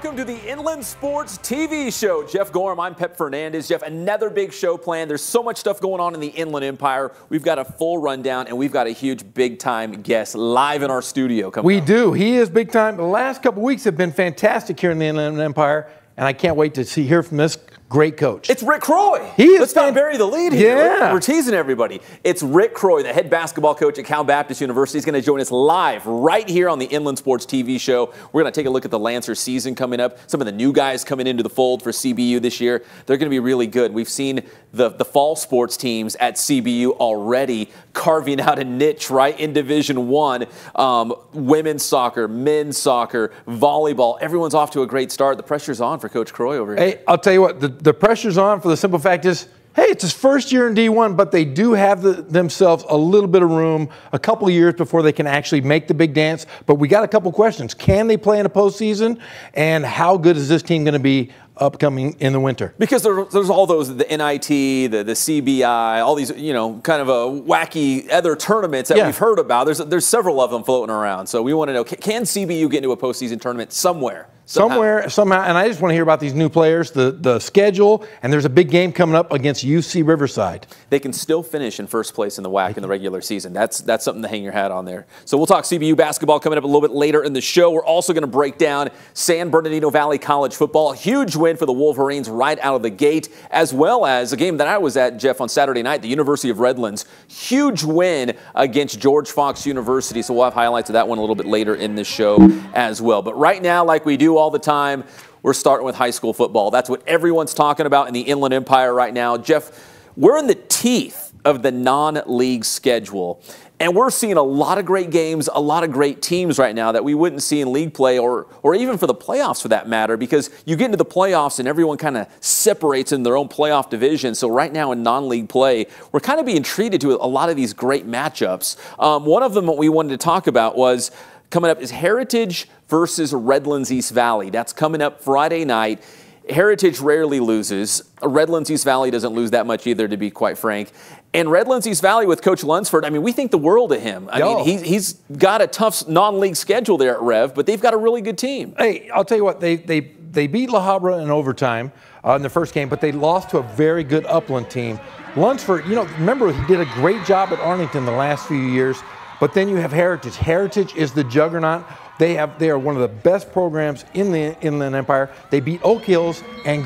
Welcome to the Inland Sports TV show. Jeff Gorham, I'm Pep Fernandez. Jeff, another big show planned. There's so much stuff going on in the Inland Empire. We've got a full rundown, and we've got a huge big-time guest live in our studio coming up. We do. He is big-time. The last couple weeks have been fantastic here in the Inland Empire, and I can't wait to hear from this great coach. It's Rick Croy. Let's not bury the lead here. Yeah. We're teasing everybody. It's Rick Croy, the head basketball coach at Cal Baptist University. He's going to join us live right here on the Inland Sports TV show. We're going to take a look at the Lancer season coming up. Some of the new guys coming into the fold for CBU this year. They're going to be really good. We've seen the fall sports teams at CBU already carving out a niche right in Division I. Women's soccer, men's soccer, volleyball. Everyone's off to a great start. The pressure's on for Coach Kroy over here. Hey, I'll tell you what, the pressure's on for the simple fact is, hey, it's his first year in D1, but they do have themselves a little bit of room, a couple of years before they can actually make the big dance. But we got a couple questions. Can they play in a postseason? And how good is this team going to be upcoming in the winter? Because there's all those, the NIT, the CBI, all these, kind of a wacky other tournaments that we've heard about. There's several of them floating around. So we want to know, can CBU get into a postseason tournament somewhere? Somehow, and I just want to hear about these new players, the schedule, and there's a big game coming up against UC Riverside. They can still finish in first place in the WAC in the regular season. That's something to hang your hat on there. So we'll talk CBU basketball coming up a little bit later in the show. We're also going to break down San Bernardino Valley College football. A huge win for the Wolverines right out of the gate, as well as a game that I was at, Jeff, on Saturday night, the University of Redlands. Huge win against George Fox University. So we'll have highlights of that one a little bit later in the show as well. But right now, like we do all the time, we're starting with high school football. That's what everyone's talking about in the Inland Empire right now. Jeff, we're in the teeth of the non-league schedule, and we're seeing a lot of great games, a lot of great teams right now that we wouldn't see in league play or even for the playoffs for that matter, because you get into the playoffs and everyone kind of separates in their own playoff division. So right now in non-league play, we're kind of being treated to a lot of these great matchups. One of them that we wanted to talk about was coming up is Heritage versus Redlands East Valley. That's coming up Friday night. Heritage rarely loses. Redlands East Valley doesn't lose that much either, to be quite frank. And Redlands East Valley with Coach Lunsford, I mean, we think the world of him. I mean, he's got a tough non-league schedule there at Rev, but they've got a really good team. Hey, I'll tell you what, they beat La Habra in overtime in the first game, but they lost to a very good Upland team. Lunsford, remember, he did a great job at Arlington the last few years. But then you have Heritage. Heritage is the juggernaut. They are one of the best programs in the Inland Empire. They beat Oak Hills and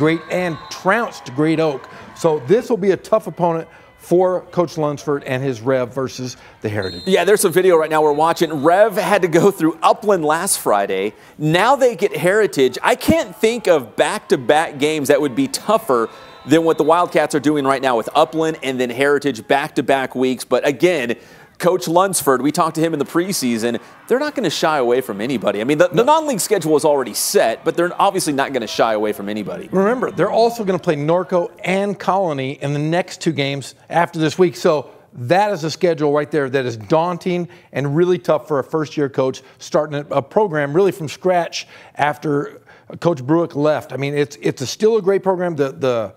trounced Great Oak. So this will be a tough opponent for Coach Lunsford and his Rev versus the Heritage. Yeah, there's some video right now we're watching. Rev had to go through Upland last Friday. Now they get Heritage. I can't think of back-to-back games that would be tougher than what the Wildcats are doing right now with Upland and then Heritage back-to-back weeks. But again, Coach Lunsford, we talked to him in the preseason, they're not going to shy away from anybody. I mean, the non-league schedule is already set, but they're obviously not going to shy away from anybody. Remember, they're also going to play Norco and Colony in the next two games after this week. So that is a schedule right there that is daunting and really tough for a first-year coach starting a program really from scratch after Coach Bruick left. I mean, it's still a great program. The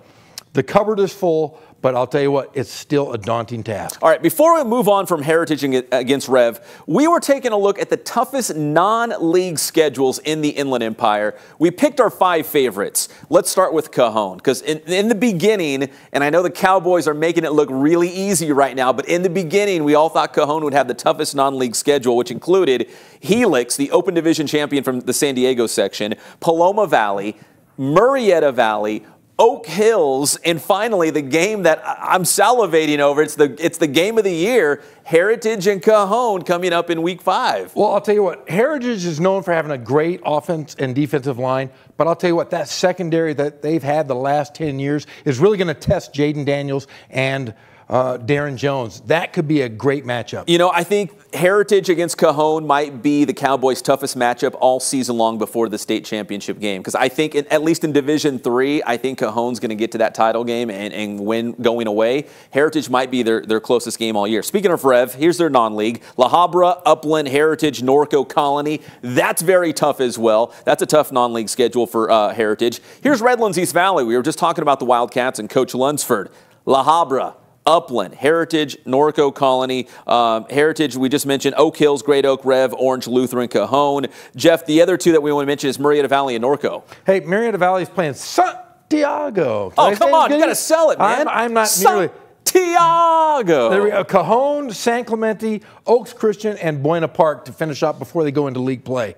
cupboard is full. But I'll tell you what, it's still a daunting task. All right, before we move on from Heritage against Rev, we were taking a look at the toughest non-league schedules in the Inland Empire. We picked our 5 favorites. Let's start with Cajon, because in the beginning, and I know the Cowboys are making it look really easy right now, but in the beginning, we all thought Cajon would have the toughest non-league schedule, which included Helix, the Open Division champion from the San Diego section, Paloma Valley, Murrieta Valley, Oak Hills, and finally the game that I'm salivating over. It's the game of the year, Heritage and Cajon coming up in week 5. Well, I'll tell you what, Heritage is known for having a great offense and defensive line, but I'll tell you what, that secondary that they've had the last 10 years is really going to test Jaden Daniels and Darren Jones. That could be a great matchup. I think Heritage against Cajon might be the Cowboys' toughest matchup all season long before the state championship game. Because I think, at least in Division III, I think Cajon's going to get to that title game and win going away. Heritage might be their closest game all year. Speaking of Rev, here's their non-league. La Habra, Upland, Heritage, Norco, Colony. That's very tough as well. That's a tough non-league schedule for Heritage. Here's Redlands East Valley. We were just talking about the Wildcats and Coach Lunsford. La Habra, Upland, Heritage, Norco Colony, Heritage, we just mentioned Oak Hills, Great Oak, Rev, Orange, Lutheran, Cajon. Jeff, the other two that we want to mention is Marietta Valley and Norco. Hey, Marietta Valley is playing Santiago. Oh, come on, you got to sell it, man. I'm not nearly. Santiago. There we go. Cajon, San Clemente, Oaks Christian, and Buena Park to finish up before they go into league play.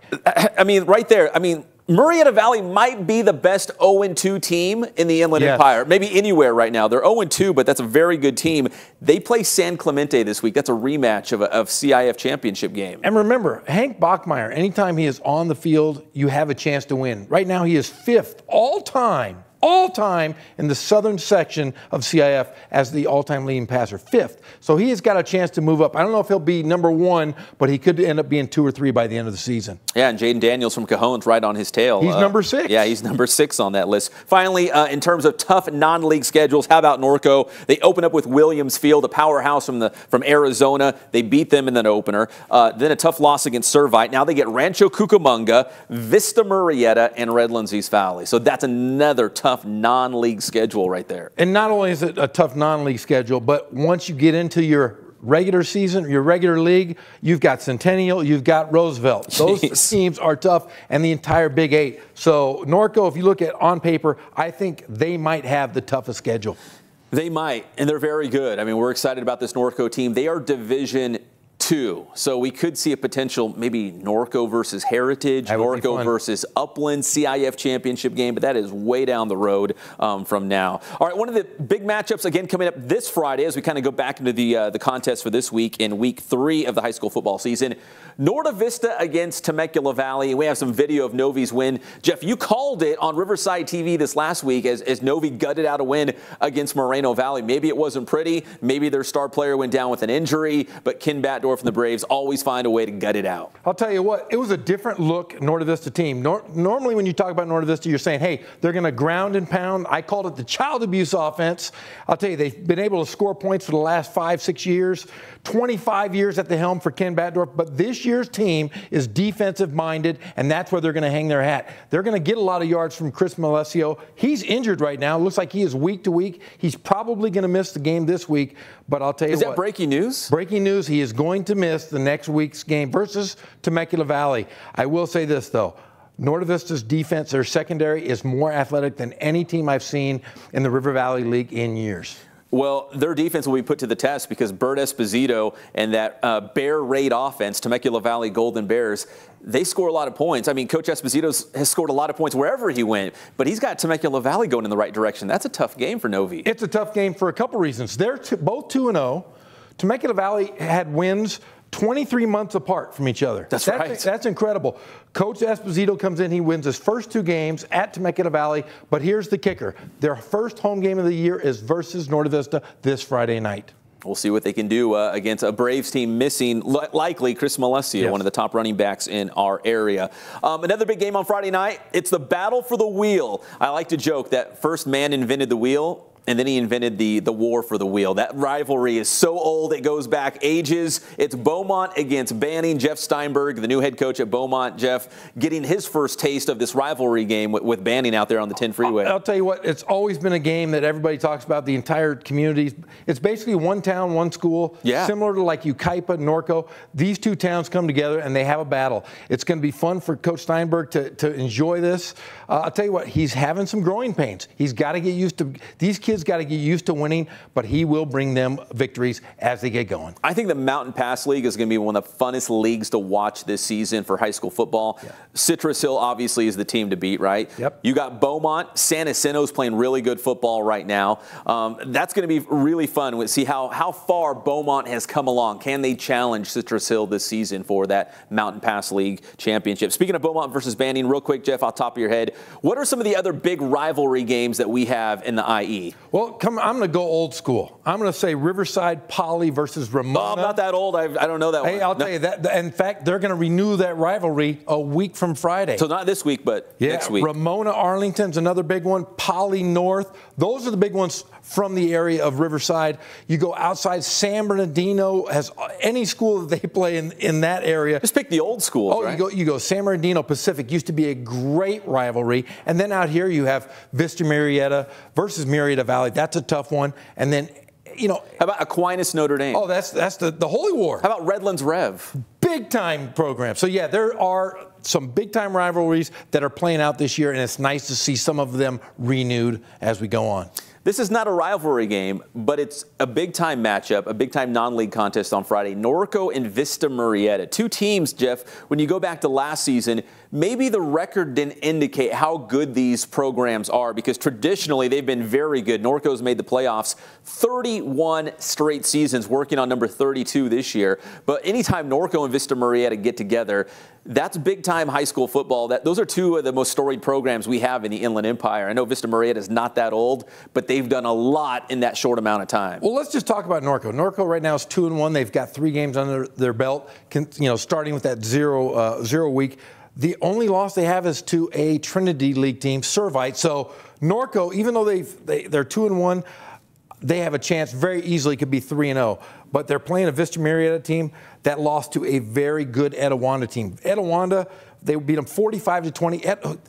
I mean, right there. I mean, Marietta Valley might be the best 0-2 team in the Inland Empire, maybe anywhere right now. They're 0-2, but that's a very good team. They play San Clemente this week. That's a rematch of CIF championship game. And remember, Hank Bachmeyer, anytime he is on the field, you have a chance to win. Right now, he is 5th all-time in the southern section of CIF as the all-time leading passer, 5th. So he has got a chance to move up. I don't know if he'll be number 1, but he could end up being 2 or 3 by the end of the season. Yeah, and Jaden Daniels from Cajon's right on his tail. He's number 6. Yeah, he's number 6 on that list. Finally, in terms of tough non-league schedules, how about Norco? They open up with Williams Field, a powerhouse from Arizona. They beat them in that opener. Then a tough loss against Servite. Now they get Rancho Cucamonga, Vista Murrieta, and Redlands East Valley. So that's another tough non-league schedule right there. And not only is it a tough non-league schedule, but once you get into your regular season, your regular league, you've got Centennial, you've got Roosevelt. Those teams are tough, and the entire Big 8. So Norco, if you look at on paper, I think they might have the toughest schedule. They might, and they're very good. I mean, we're excited about this Norco team. They are Division 2. So we could see a potential maybe Norco versus Heritage, Norco versus Upland CIF championship game, but that is way down the road from now. All right, one of the big matchups again coming up this Friday as we kind of go back into the contest for this week in week 3 of the high school football season. Norta Vista against Temecula Valley. We have some video of Novi's win. Jeff, you called it on Riverside TV this last week as Novi gutted out a win against Moreno Valley. Maybe it wasn't pretty. Maybe their star player went down with an injury, but Ken Batdorf and the Braves always find a way to gut it out. I'll tell you what, it was a different look Norta Vista team. Normally when you talk about Norta Vista, you're saying, hey, they're going to ground and pound. I called it the child abuse offense. I'll tell you, they've been able to score points for the last 5-6 years, 25 years at the helm for Ken Batdorf, but this year's team is defensive-minded, and that's where they're going to hang their hat. They're going to get a lot of yards from Chris Malesio. He's injured right now. It looks like he is week to week. He's probably going to miss the game this week, but I'll tell you what. Is that breaking news? Breaking news, he is going to miss the next week's game versus Temecula Valley. I will say this, though. Norta Vista's defense, their secondary, is more athletic than any team I've seen in the River Valley League in years. Well, their defense will be put to the test because Bert Esposito and that Bear Raid offense, Temecula Valley Golden Bears, they score a lot of points. I mean, Coach Esposito has scored a lot of points wherever he went, but he's got Temecula Valley going in the right direction. That's a tough game for Novi. It's a tough game for a couple reasons. They're both 2-0. Temecula Valley had wins 23 months apart from each other. That's right. That's incredible. Coach Esposito comes in. He wins his first 2 games at Temecula Valley. But here's the kicker. Their first home game of the year is versus Norta Vista this Friday night. We'll see what they can do against a Braves team missing, likely, Chris Malesio, one of the top running backs in our area. Another big game on Friday night. It's the battle for the wheel. I like to joke that first man invented the wheel, and then he invented the war for the wheel. That rivalry is so old, it goes back ages. It's Beaumont against Banning. Jeff Steinberg, the new head coach at Beaumont, Jeff, getting his first taste of this rivalry game with Banning out there on the 10 freeway. I'll tell you what, it's always been a game that everybody talks about, the entire community. It's basically one town, one school, similar to like Ukaipa, Norco. These 2 towns come together and they have a battle. It's going to be fun for Coach Steinberg to enjoy this. I'll tell you what, he's having some growing pains. He's got to get used to, these kids got to get used to winning, but he will bring them victories as they get going. I think the Mountain Pass League is going to be one of the funnest leagues to watch this season for high school football. Citrus Hill obviously is the team to beat, right? You got Beaumont. San Jacinto's playing really good football right now. That's going to be really fun. We'll see how far Beaumont has come along. Can they challenge Citrus Hill this season for that Mountain Pass League championship? Speaking of Beaumont versus Banning, real quick, Jeff, off the top of your head, what are some of the other big rivalry games that we have in the IE? Well, I'm going to go old school. I'm going to say Riverside Poly versus Ramona. Oh, I'm not that old. I don't know that one. Hey, I'll tell you that. In fact, they're going to renew that rivalry a week from Friday. So not this week, but next week. Ramona Arlington's another big one. Poly North. Those are the big ones from the area of Riverside. You go outside, San Bernardino has any school that they play in that area. Just pick the old schools, right? You go San Bernardino Pacific. Used to be a great rivalry. And then out here you have Vista Murrieta versus Marietta Valley. That's a tough one. And then How about Aquinas Notre Dame? Oh, that's the Holy War. How about Redlands Rev? Big time program. So yeah, there are some big time rivalries that are playing out this year, and it's nice to see some of them renewed as we go on. This is not a rivalry game, but it's a big-time matchup, a big-time non-league contest on Friday. Norco and Vista Murrieta. Two teams, Jeff, when you go back to last season, maybe the record didn't indicate how good these programs are because traditionally they've been very good. Norco's made the playoffs 31 straight seasons, working on number 32 this year. But anytime Norco and Vista Murrieta get together, that's big-time high school football. Those are two of the most storied programs we have in the Inland Empire. I know Vista Murrieta is not that old, but they've done a lot in that short amount of time. Well, let's just talk about Norco. Norco right now is 2-1. They've got 3 games under their belt, starting with that zero week. The only loss they have is to a Trinity League team, Servite. So Norco, even though they're 2-1, they have a chance very easily could be 3-0. But they're playing a Vista Murrieta team that lost to a very good Etiwanda team. Etiwanda, they beat them 45-20.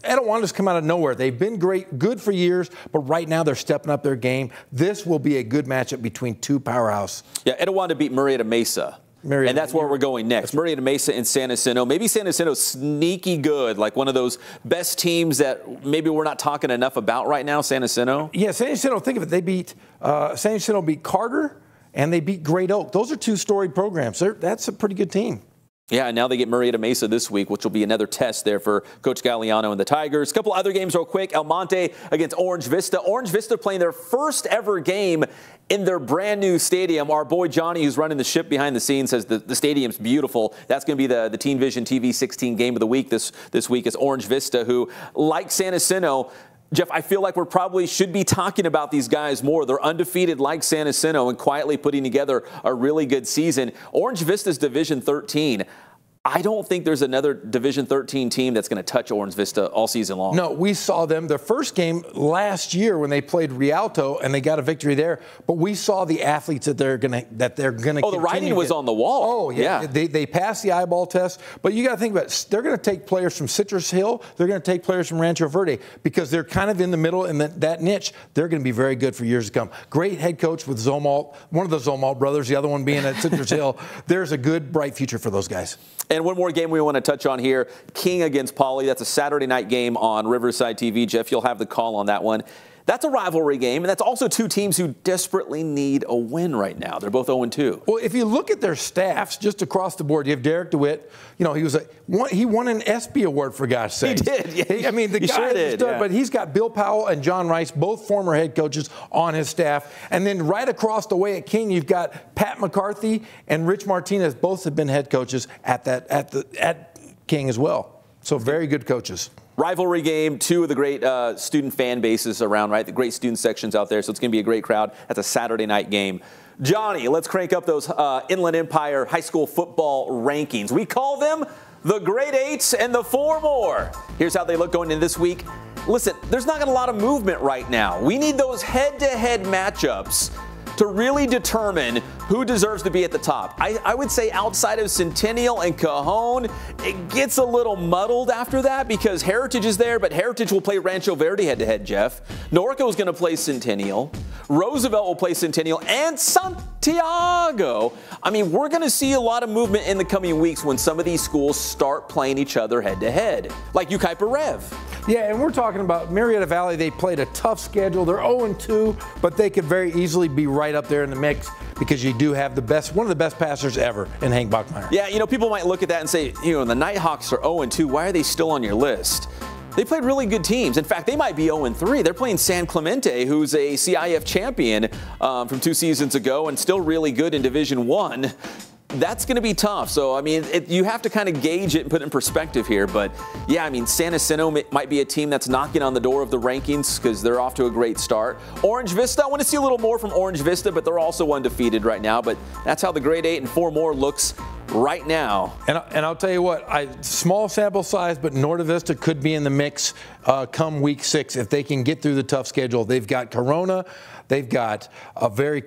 Etiwanda's come out of nowhere. They've been good for years, but right now they're stepping up their game. This will be a good matchup between two powerhouse. Yeah, Etiwanda beat Murrieta Mesa. And that's where we're going next. Murrieta Mesa and San Jacinto. Maybe San Jacinto's sneaky good, like one of those best teams that maybe we're not talking enough about right now, San Jacinto. Yeah, San Jacinto, think of it. They beat, San Jacinto beat Carter, and they beat Great Oak. Those are 2 storied programs. That's a pretty good team. Yeah, and now they get Murrieta Mesa this week, which will be another test there for Coach Galliano and the Tigers. A couple other games real quick. El Monte against Orange Vista. Orange Vista playing their first ever game in their brand new stadium. Our boy Johnny, who's running the ship behind the scenes, says the stadium's beautiful. That's going to be the Teen Vision TV 16 game of the week this week. Is Orange Vista, who, like San Jacinto, Jeff, I feel like we probably should be talking about these guys more. They're undefeated like San Jacinto and quietly putting together a really good season. Orange Vista's Division 13. I don't think there's another Division 13 team that's going to touch Orange Vista all season long. No, we saw them their first game last year when they played Rialto and they got a victory there. But we saw the athletes that they're going to. Oh, the writing was on the wall. Oh yeah, they passed the eyeball test. But you got to think about it. They're going to take players from Citrus Hill. They're going to take players from Rancho Verde because they're kind of in the middle in that niche. They're going to be very good for years to come. Great head coach with Zomalt, one of the Zomalt brothers, the other one being at Citrus Hill. There's a good, bright future for those guys. And one more game we want to touch on here, King against Poly. That's a Saturday night game on Riverside TV. Jeff, you'll have the call on that one. That's a rivalry game, and that's also 2 teams who desperately need a win right now. They're both 0-2. Well, if you look at their staffs just across the board, you have Derek DeWitt. He won an ESPY award, for God's sake. He did. Yeah. The guy sure did. But he's got Bill Powell and John Rice, both former head coaches, on his staff. And then right across the way at King, you've got Pat McCarthy and Rich Martinez. Both have been head coaches at King as well. So very good coaches. Rivalry game, 2 of the great student fan bases around, right? The great student sections out there, so it's going to be a great crowd. That's a Saturday night game. Johnny, let's crank up those Inland Empire high school football rankings. We call them the Grade 8s and the 4 more. Here's how they look going into this week. Listen, there's not a lot of movement right now. We need those head-to-head matchups to really determine who deserves to be at the top. I would say outside of Centennial and Cajon, it gets a little muddled after that because Heritage is there, but Heritage will play Rancho Verde head-to-head, Jeff. Norco is going to play Centennial. Roosevelt will play Centennial and Santiago. I mean, we're going to see a lot of movement in the coming weeks when some of these schools start playing each other head-to-head, like Ukaipa Rev. Yeah, and we're talking about Marietta Valley. They played a tough schedule. They're 0-2, but they could very easily be right up there in the mix because you do have one of the best passers ever in Hank Bachmeyer. Yeah, people might look at that and say, the Nighthawks are 0-2. Why are they still on your list? They played really good teams. In fact, they might be 0-3. They're playing San Clemente, who's a CIF champion from 2 seasons ago and still really good in Division 1. That's going to be tough. So, I mean, you have to kind of gauge it and put it in perspective here. But, yeah, I mean, San Jacinto might be a team that's knocking on the door of the rankings because they're off to a great start. Orange Vista, I want to see a little more from Orange Vista, but they're also undefeated right now. But that's how the Grade 8 and 4 more looks right now. And I'll tell you what, small sample size, but Norte Vista could be in the mix come week 6 if they can get through the tough schedule. They've got Corona, they've got a very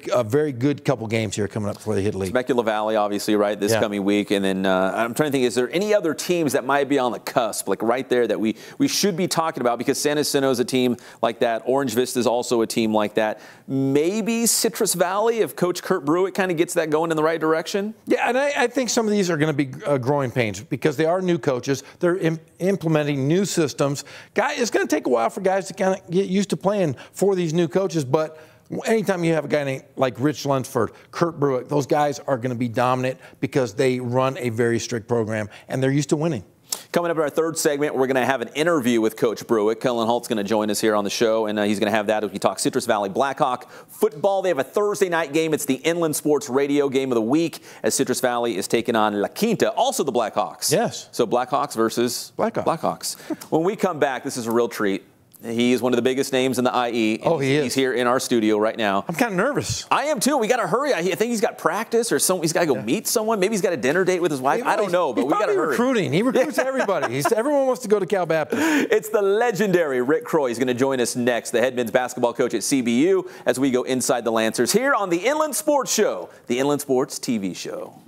good couple games here coming up before they hit league. Temecula Valley, obviously, right, this coming week. And then I'm trying to think, is there any other teams that might be on the cusp, like right there, that we should be talking about? Because San Jacinto is a team like that. Orange Vista is also a team like that. Maybe Citrus Valley, if Coach Kurt Brewitt kind of gets that going in the right direction? Yeah, and I think some of these are going to be growing pains because they are new coaches. They're implementing new systems. It's going to take a while for guys to kind of get used to playing for these new coaches, but anytime you have a guy named like Rich Lunsford, Kurt Brewitt, those guys are going to be dominant because they run a very strict program and they're used to winning. Coming up in our third segment, we're going to have an interview with Coach Brewitt. Kellen Holt's going to join us here on the show, and he's going to have that as we talk Citrus Valley Blackhawk football. They have a Thursday night game. It's the Inland Sports Radio game of the week as Citrus Valley is taking on La Quinta, also the Blackhawks. Yes. So Blackhawks versus Blackhawks. When we come back, this is a real treat. He is one of the biggest names in the IE. Oh, he is. He's here in our studio right now. I'm kind of nervous. I am too. We got to hurry. I think he's got practice or he's got to go meet someone. Maybe he's got a dinner date with his wife. I don't know, but we got to hurry. Recruiting. He recruits everybody. Everyone wants to go to Cal Baptist. It's the legendary Rick Croy. He's going to join us next, the head men's basketball coach at CBU, as we go inside the Lancers here on the Inland Sports Show, the Inland Sports TV show.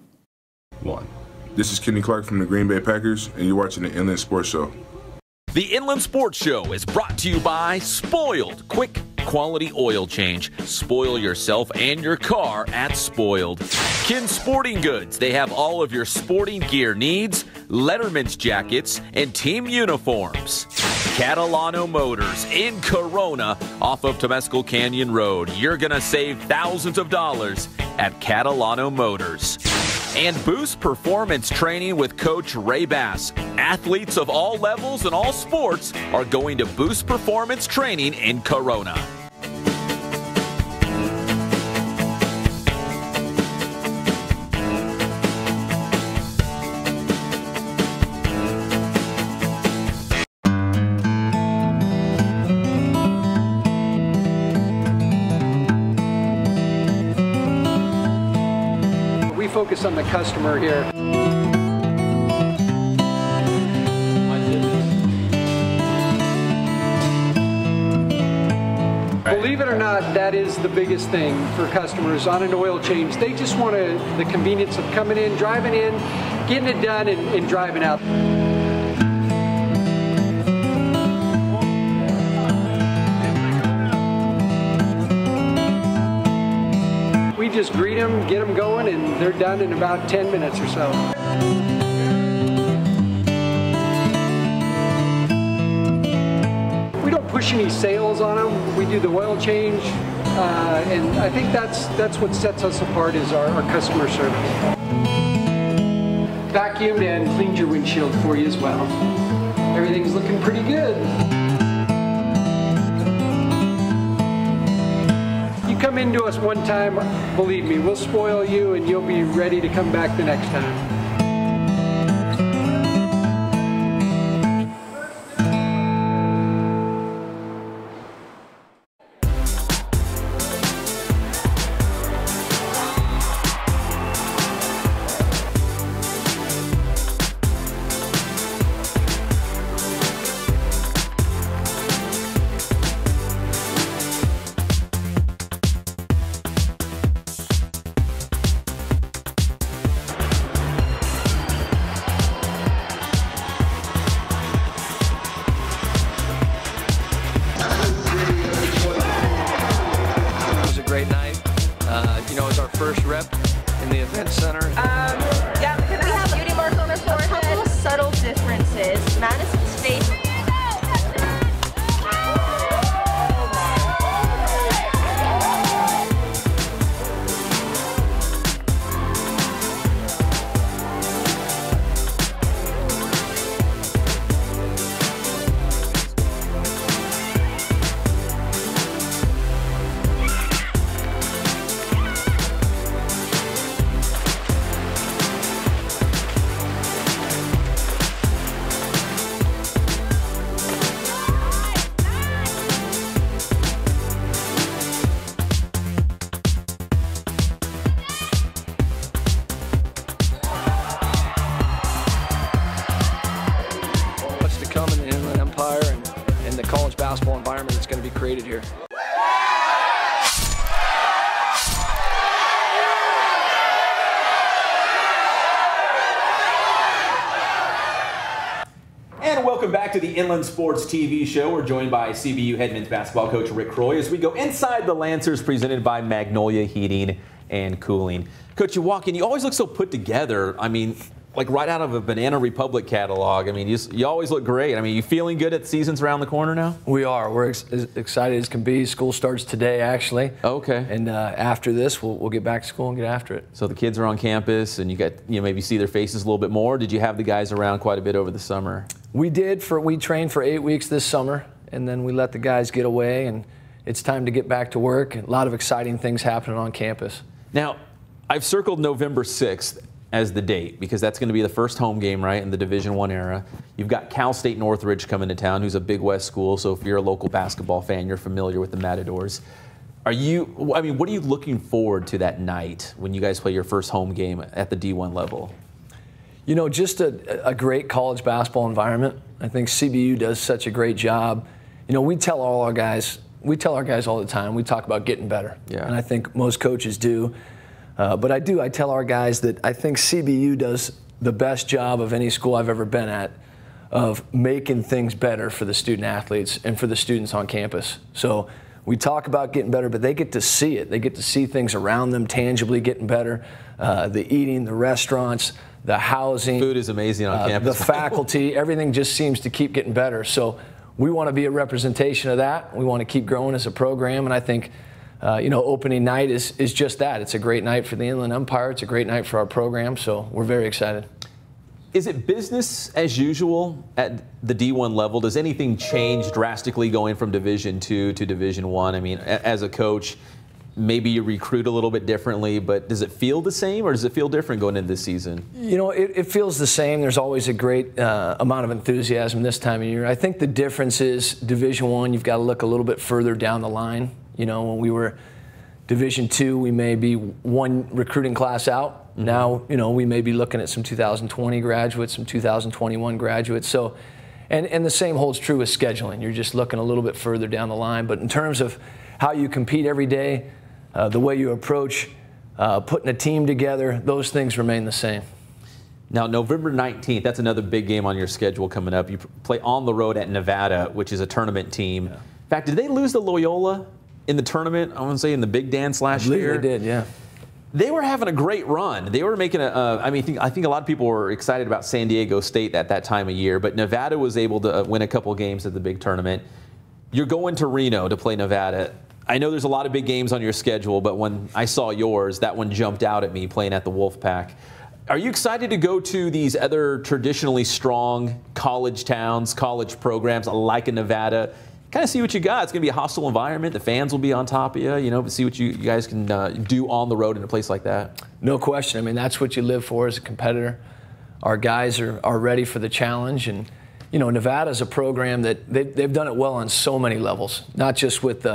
This is Kenny Clark from the Green Bay Packers, and you're watching the Inland Sports Show. The Inland Sports Show is brought to you by Spoiled. Quick, quality oil change. Spoil yourself and your car at Spoiled. Kin Sporting Goods. They have all of your sporting gear needs, Letterman's jackets, and team uniforms. Catalano Motors in Corona off of Temescal Canyon Road. You're going to save thousands of dollars at Catalano Motors. And Boost Performance Training with Coach Ray Bass. Athletes of all levels and all sports are going to Boost Performance Training in Corona. Focus on the customer here. Believe it or not, that is the biggest thing for customers on an oil change. They just want the convenience of coming in, driving in, getting it done, and driving out. We just greet them, get them going, and they're done in about 10 minutes or so. We don't push any sales on them. We do the oil change, and I think that's what sets us apart is our customer service. Vacuumed and cleaned your windshield for you as well. Everything's looking pretty good. Come into us one time, believe me, we'll spoil you and you'll be ready to come back the next time. First rep in the event center. Yeah, we have beauty marks on our forehead. A couple of subtle differences. Madison's face. to the Inland Sports TV show. We're joined by CBU head men's basketball coach Rick Croy as we go inside the Lancers, presented by Magnolia Heating and Cooling. Coach, you walk in, you always look so put together. I mean, like right out of a Banana Republic catalog. I mean, you always look great. I mean, you feeling good at the season's around the corner now? We are. We're as excited as can be. School starts today, actually. Okay. And after this, we'll get back to school and get after it. So the kids are on campus, and you maybe see their faces a little bit more. Did you have the guys around quite a bit over the summer? We did. We trained for 8 weeks this summer, and then we let the guys get away, and it's time to get back to work. A lot of exciting things happening on campus. Now, I've circled November 6th as the date because that's going to be the first home game, right, in the Division I era. You've got Cal State Northridge coming to town, who's a Big West school, so if you're a local basketball fan, you're familiar with the Matadors. What are you looking forward to that night when you guys play your first home game at the D1 level? You know, just a great college basketball environment. I think CBU does such a great job. You know, we tell our guys all the time, we talk about getting better. Yeah. And I think most coaches do. But I tell our guys that I think CBU does the best job of any school I've ever been at of making things better for the student athletes and for the students on campus. So we talk about getting better, but they get to see it. They get to see things around them tangibly getting better. The eating, the restaurants, the housing. Food is amazing on campus. The faculty, everything just seems to keep getting better. So we want to be a representation of that. We want to keep growing as a program, and I think opening night is just that. It's a great night for the Inland Empire. It's a great night for our program, so we're very excited. Is it business as usual at the D1 level? Does anything change drastically going from Division II to Division I? I mean, as a coach, maybe you recruit a little bit differently, but does it feel the same or does it feel different going into this season? You know, it feels the same. There's always a great amount of enthusiasm this time of year. I think the difference is Division I, you've got to look a little bit further down the line. You know, when we were Division II, we may be one recruiting class out. Mm-hmm. Now, we may be looking at some 2020 graduates, some 2021 graduates. So, and the same holds true with scheduling. You're just looking a little bit further down the line. But in terms of how you compete every day, the way you approach putting a team together, those things remain the same. Now, November 19th, that's another big game on your schedule coming up. You play on the road at Nevada, which is a tournament team. Yeah. In fact, did they lose to Loyola in the tournament? I want to say in the Big Dance last year. They did, yeah. They were having a great run. They were making I think a lot of people were excited about San Diego State at that time of year, but Nevada was able to win a couple games at the big tournament. You're going to Reno to play Nevada. I know there's a lot of big games on your schedule, but when I saw yours, that one jumped out at me playing at the Wolfpack. Are you excited to go to these other traditionally strong college towns, college programs like in Nevada? Kind of see what you got. It's going to be a hostile environment. The fans will be on top of you, but see what you guys can do on the road in a place like that. No question. I mean, that's what you live for as a competitor. Our guys are ready for the challenge. And, Nevada's a program that they've done it well on so many levels, not just with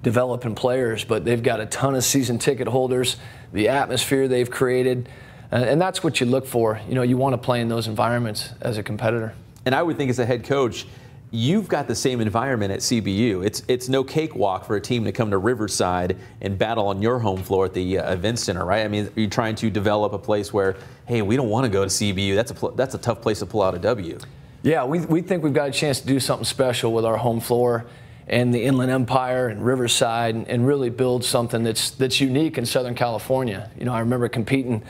developing players, but they've got a ton of season ticket holders, the atmosphere they've created. And that's what you look for. You want to play in those environments as a competitor. And I would think as a head coach, you've got the same environment at CBU. It's no cakewalk for a team to come to Riverside and battle on your home floor at the event center, right? I mean, you're trying to develop a place where, hey, we don't want to go to CBU. That's a tough place to pull out a W. Yeah, we think we've got a chance to do something special with our home floor and the Inland Empire and Riverside and really build something that's unique in Southern California. I remember competing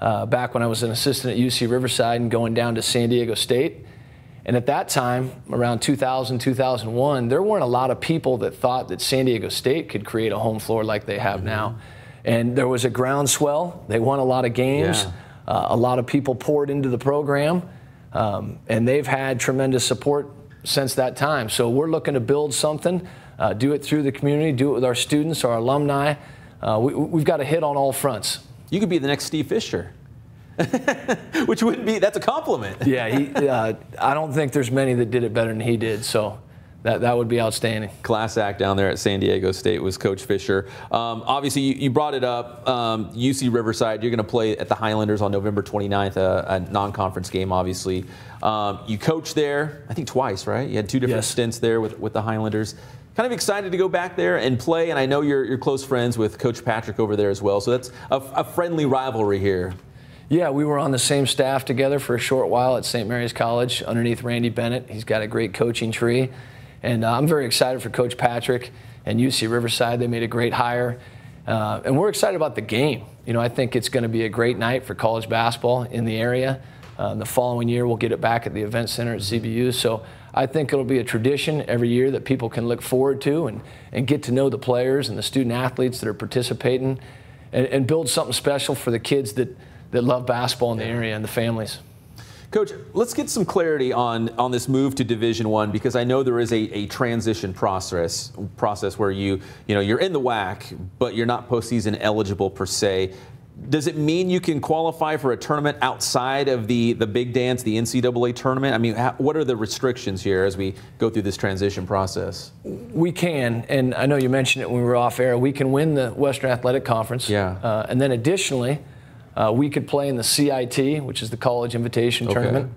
back when I was an assistant at UC Riverside and going down to San Diego State. And at that time, around 2000, 2001, there weren't a lot of people that thought that San Diego State could create a home floor like they have now. And there was a groundswell. They won a lot of games. Yeah. A lot of people poured into the program. And they've had tremendous support since that time. So we're looking to build something, do it through the community, do it with our students, our alumni. We've got to hit on all fronts. You could be the next Steve Fisher. Which wouldn't be, that's a compliment. Yeah, I don't think there's many that did it better than he did, so that would be outstanding. Class act down there at San Diego State was Coach Fisher. Obviously, you brought it up, UC Riverside, you're going to play at the Highlanders on November 29th, a non-conference game, obviously. You coached there, I think twice, right? You had two different stints there with the Highlanders. Kind of excited to go back there and play, and I know you're close friends with Coach Patrick over there as well, so that's a friendly rivalry here. Yeah, we were on the same staff together for a short while at St. Mary's College underneath Randy Bennett. He's got a great coaching tree. And I'm very excited for Coach Patrick and UC Riverside. They made a great hire. And we're excited about the game. I think it's going to be a great night for college basketball in the area. The following year, we'll get it back at the Event Center at CBU. So I think it'll be a tradition every year that people can look forward to and get to know the players and the student athletes that are participating and build something special for the kids that love basketball in the area and the families. Coach, let's get some clarity on this move to Division I, because I know there is a transition process where you're in the WAC, but you're not postseason eligible per se. Does it mean you can qualify for a tournament outside of the big dance, the NCAA tournament? I mean, what are the restrictions here as we go through this transition process? We can, and I know you mentioned it when we were off air, we can win the Western Athletic Conference. Yeah. And then additionally, we could play in the CIT, which is the College Invitation Tournament,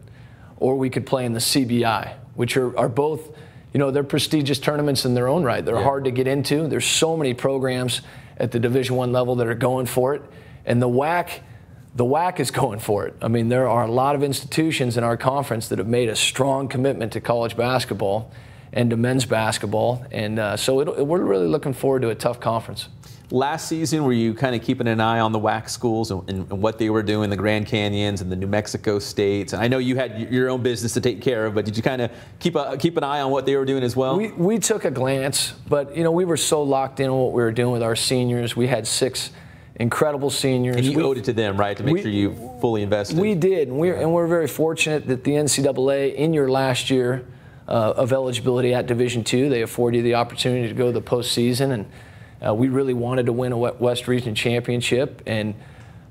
or we could play in the CBI, which are both, they're prestigious tournaments in their own right. They're hard to get into. There's so many programs at the Division I level that are going for it. And the WAC is going for it. I mean, there are a lot of institutions in our conference that have made a strong commitment to college basketball and to men's basketball. And so we're really looking forward to a tough conference. Last season, were you kind of keeping an eye on the WAC schools and what they were doing, the Grand Canyons and the New Mexico States? And I know you had your own business to take care of, but did you kind of keep an eye on what they were doing as well? We took a glance, but we were so locked in on what we were doing with our seniors. We had 6 incredible seniors. And you owed it to them, right, to make sure you fully invested? We did, and we're very fortunate that the NCAA, in your last year of eligibility at Division II, they afford you the opportunity to go to the postseason, and we really wanted to win a West Region championship, and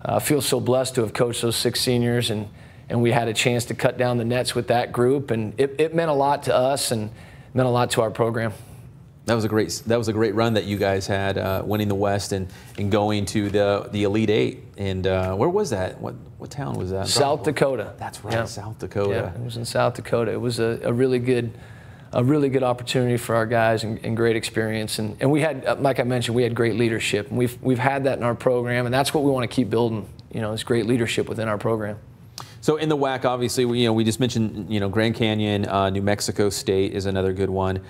I feel so blessed to have coached those 6 seniors, and we had a chance to cut down the nets with that group, and it meant a lot to us and meant a lot to our program. That was a great run that you guys had, winning the West and going to the Elite Eight. And where was that? What town was that? South Dakota. That's right, South Dakota. Yeah, it was in South Dakota. It was a really good opportunity for our guys and great experience. And we had, like I mentioned, we had great leadership. And we've had that in our program, and that's what we want to keep building. Is great leadership within our program. So in the WAC, obviously, we just mentioned, Grand Canyon, New Mexico State is another good one.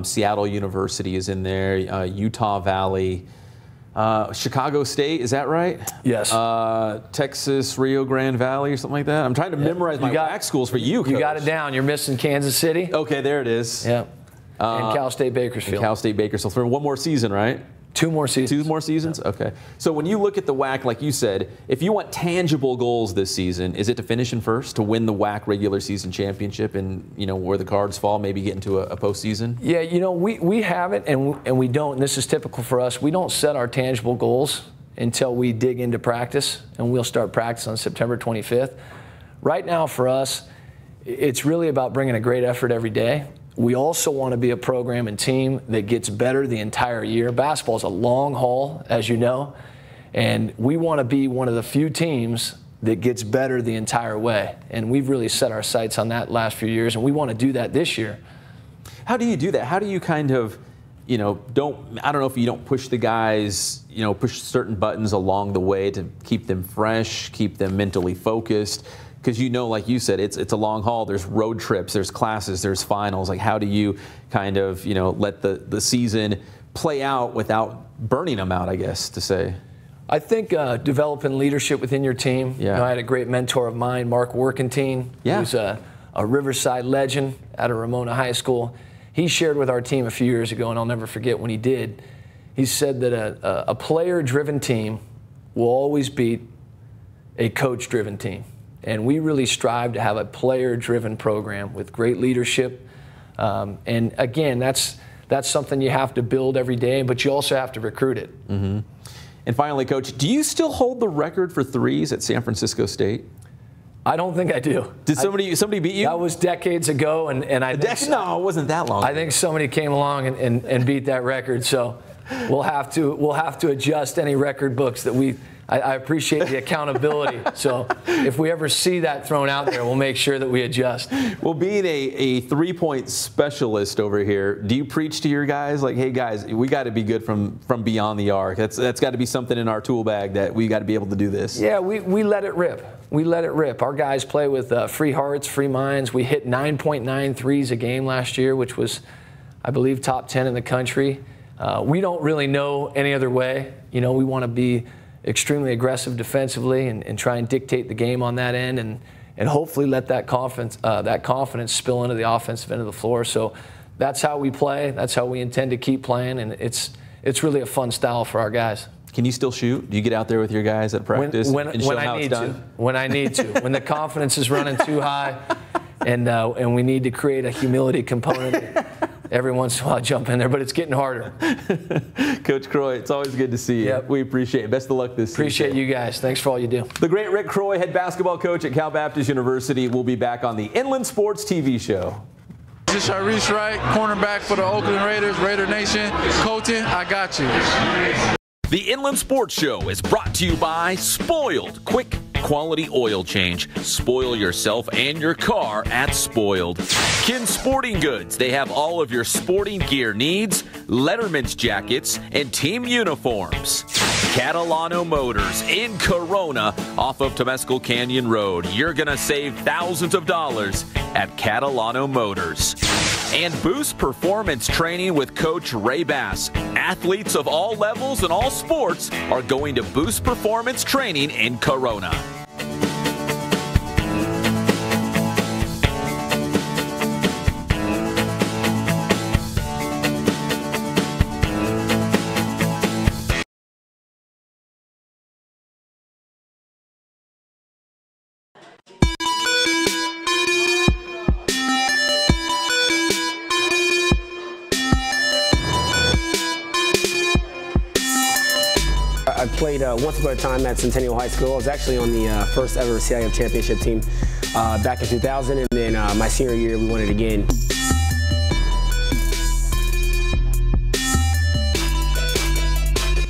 Seattle University is in there. Utah Valley, Chicago State, is that right? Yes. Texas Rio Grande Valley or something like that. I'm trying to memorize my WAC schools for you, Coach. You got it down. You're missing Kansas City. Okay, there it is. Yeah. And Cal State Bakersfield. Cal State Bakersfield for one more season, right? 2 more seasons. 2 more seasons? Okay. So when you look at the WAC, like you said, if you want tangible goals this season, is it to finish in first, to win the WAC regular season championship and, where the cards fall, maybe get into a postseason? Yeah, we have it and we don't, and this is typical for us, we don't set our tangible goals until we dig into practice, and we'll start practice on September 25th. Right now for us, it's really about bringing a great effort every day. We also want to be a program and team that gets better the entire year. Basketball is a long haul, as you know, and we want to be one of the few teams that gets better the entire way. And we've really set our sights on that last few years, and we want to do that this year. How do you do that? How do you kind of, I don't know if you don't push the guys, push certain buttons along the way to keep them fresh, keep them mentally focused? Because like you said, it's a long haul. There's road trips, there's classes, there's finals. Like, how do you kind of, let the season play out without burning them out, I guess, to say? I think developing leadership within your team. Yeah. I had a great mentor of mine, Mark Workentine, who's a Riverside legend out of Ramona High School. He shared with our team a few years ago, and I'll never forget when he did. He said that a player-driven team will always beat a coach-driven team. And we really strive to have a player-driven program with great leadership. And again, that's something you have to build every day, but you also have to recruit it. Mm-hmm. And finally, Coach, do you still hold the record for threes at San Francisco State? I don't think I do. Did somebody beat you? That was decades ago, and I think no, it wasn't that long. I think somebody came along and beat that record. So we'll have to adjust any record books that we. I appreciate the accountability. So if we ever see that thrown out there, we'll make sure that we adjust. Well, being a three-point specialist over here, do you preach to your guys like, hey guys, we got to be good from beyond the arc? That's got to be something in our tool bag that we got to be able to do this. Yeah, we let it rip. We let it rip. Our guys play with free hearts, free minds. We hit 9.9 threes a game last year, which was, I believe, top 10 in the country. We don't really know any other way. You know, we want to be extremely aggressive defensively and try and dictate the game on that end and hopefully let that confidence spill into the offensive end of the floor. So that's how we play. That's how we intend to keep playing, and it's really a fun style for our guys. Can you still shoot? Do you get out there with your guys at practice and show how it's done? When I need to. When the confidence is running too high and we need to create a humility component, every once in a while I jump in there, but it's getting harder. Coach Kroy, it's always good to see you. Yep. We appreciate it. Best of luck this season. Appreciate you guys. Thanks for all you do. The great Rick Croy, head basketball coach at Cal Baptist University, will be back on the Inland Sports TV show. This is Sharice Wright, cornerback for the Oakland Raiders, Raider Nation. Colton, I got you. The Inland Sports Show is brought to you by Spoiled. Quick, quality oil change. Spoil yourself and your car at Spoiled. Kin Sporting Goods. They have all of your sporting gear needs, Letterman's jackets, and team uniforms. Catalano Motors in Corona off of Temescal Canyon Road. You're going to save thousands of dollars at Catalano Motors. And Boost Performance Training with Coach Ray Bass. Athletes of all levels and all sports are going to Boost Performance Training in Corona. I played once upon a time at Centennial High School. I was actually on the first ever CIF championship team back in 2000, and then my senior year we won it again.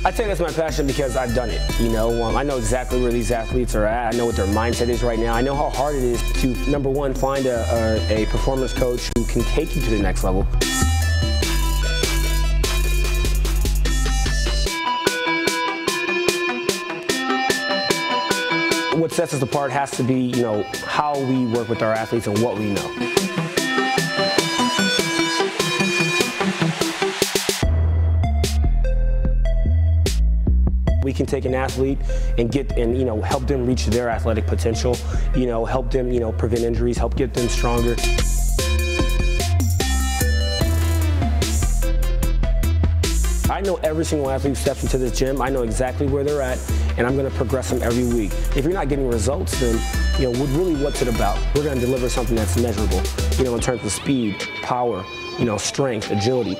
I'd say that's my passion because I've done it. You know, I know exactly where these athletes are at. I know what their mindset is right now. I know how hard it is to, number one, find a performance coach who can take you to the next level. What sets us apart has to be, you know, how we work with our athletes and what we know. We can take an athlete and you know, help them reach their athletic potential, you know, help them, you know, prevent injuries, help get them stronger. I know every single athlete who steps into this gym. I know exactly where they're at, and I'm going to progress them every week. If you're not getting results, then, you know, really what's it about? We're going to deliver something that's measurable, you know, in terms of speed, power, you know, strength, agility.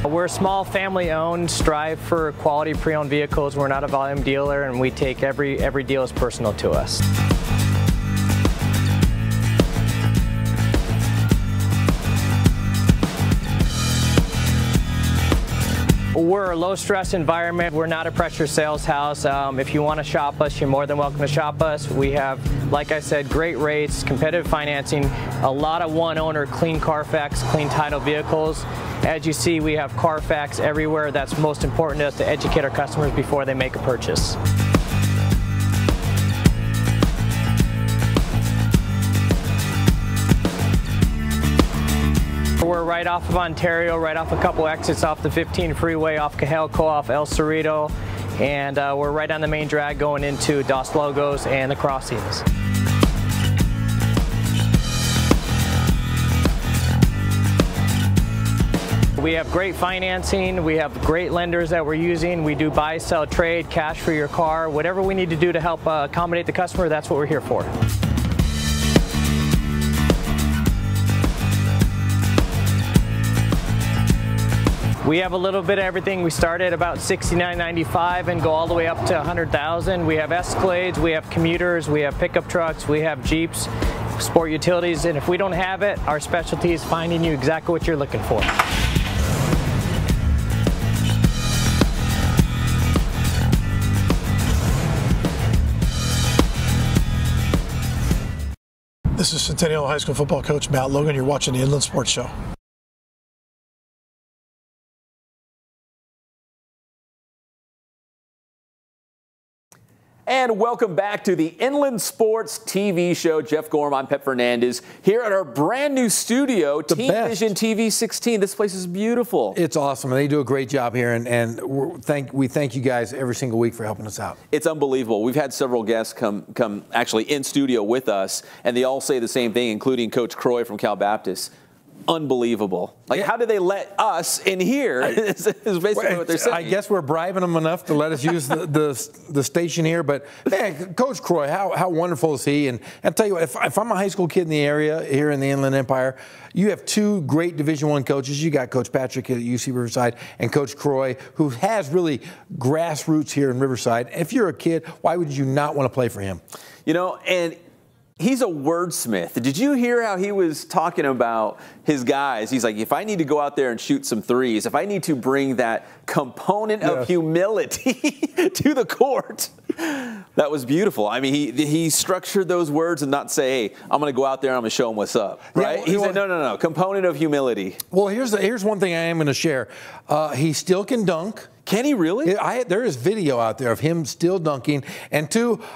We're a small family-owned, strive for quality pre-owned vehicles. We're not a volume dealer, and we take every deal as personal to us. We're a low-stress environment. We're not a pressure sales house. If you want to shop us, you're more than welcome to shop us. We have, like I said, great rates, competitive financing, a lot of one-owner, clean Carfax, clean title vehicles. As you see, we have Carfax everywhere. That's most important to us, to educate our customers before they make a purchase. We're right off of Ontario, right off a couple exits off the 15 freeway, off Cajalco, off El Cerrito, and we're right on the main drag going into Dos Logos and the Crossings. We have great financing, we have great lenders that we're using. We do buy, sell, trade, cash for your car. Whatever we need to do to help accommodate the customer, that's what we're here for. We have a little bit of everything. We start at about $69.95 and go all the way up to $100,000. We have Escalades, we have commuters, we have pickup trucks, we have Jeeps, sport utilities, and if we don't have it, our specialty is finding you exactly what you're looking for. This is Centennial High School football coach Matt Logan. You're watching the Inland Sports Show. And welcome back to the Inland Sports TV show. Jeff Gorham, I'm Pep Fernandez, here at our brand new studio, Team Vision TV 16. This place is beautiful. It's awesome. They do a great job here, and we thank you guys every single week for helping us out. It's unbelievable. We've had several guests come actually in studio with us, and they all say the same thing, including Coach Kroy from Cal Baptist. Unbelievable. Like, how did they let us in here? Is basically what they're saying. I guess we're bribing them enough to let us use the station here. But, man, Coach Kroy, how wonderful is he? And I'll tell you what, if I'm a high school kid in the area here in the Inland Empire, you have two great Division I coaches. You got Coach Patrick at UC Riverside and Coach Kroy, who has really grassroots here in Riverside. If you're a kid, why would you not want to play for him? You know, and he's a wordsmith. Did you hear how he was talking about his guys? He's like, if I need to go out there and shoot some threes, if I need to bring that component of humility to the court, that was beautiful. I mean, he structured those words and not say, hey, I'm going to go out there and I'm going to show him what's up, right? He said, no, component of humility. Well, here's one thing I am going to share. He still can dunk. Can he really? There is video out there of him still dunking. And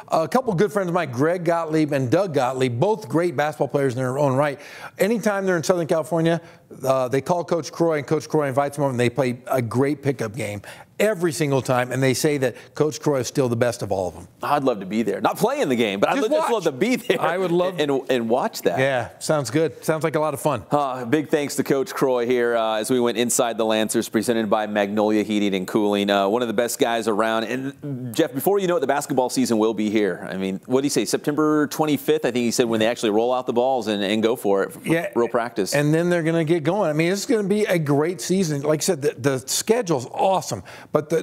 a couple good friends of mine, Greg Gottlieb and Doug Gottlieb, both great basketball players in their own right. Anytime they're in Southern California, they call Coach Kroy, and Coach Kroy invites them over, and they play a great pickup game every single time. And they say that Coach Kroy is still the best of all of them. I'd love to be there. Not playing the game, but I'd just love to be there. I would love and watch that. Yeah, sounds good. Sounds like a lot of fun. Big thanks to Coach Kroy here as we went inside the Lancers, presented by Magnolia Heating and Cooling. One of the best guys around. And, Jeff, before you know it, the basketball season will be here. I mean, what did he say, September 25th, I think he said, when they actually roll out the balls and go for it, real practice. And then they're going to get going. I mean, it's going to be a great season. Like I said, the schedule's awesome. But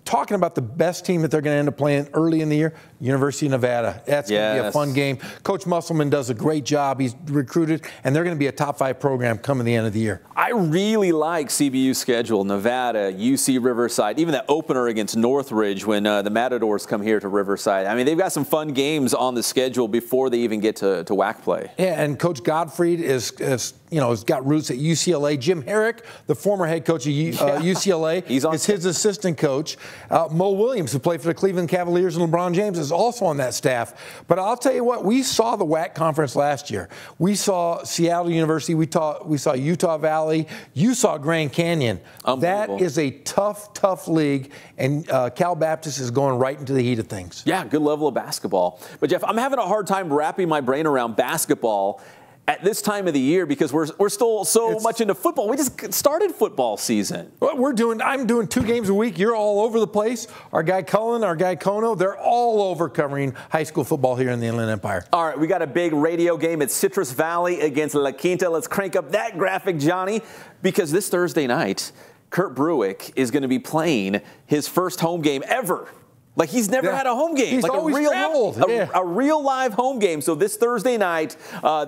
talking about the best team that they're going to end up playing early in the year, University of Nevada. That's going to be a fun game. Coach Musselman does a great job. He's recruited, and they're going to be a top 5 program coming the end of the year. I really like CBU's schedule. Nevada, UC Riverside, even that opener against Northridge when the Matadors come here to Riverside. I mean, they've got some fun games on the schedule before they even get to WAC play. Yeah, and Coach Gottfried has got roots at UCLA. Jim Herrick, the former head coach of UCLA, is his assistant coach. Mo Williams, who played for the Cleveland Cavaliers and LeBron James, is also on that staff. But I'll tell you what, we saw the WAC conference last year. We saw Seattle University. We saw Utah Valley. You saw Grand Canyon. That is a tough league, and Cal Baptist is going right into the heat of things. Yeah, good level of basketball. But, Jeff, I'm having a hard time wrapping my brain around basketball at this time of the year because we're still so much into football. We just started football season. I'm doing 2 games a week. You're all over the place. Our guy Cullen, our guy Kono, they're all over covering high school football here in the Inland Empire. All right, we got a big radio game at Citrus Valley against La Quinta. Let's crank up that graphic, Johnny, because this Thursday night, Kurt Bruick is going to be playing his first home game ever. Like, he's never had a home game. He's like always traveled. A real live home game. So this Thursday night,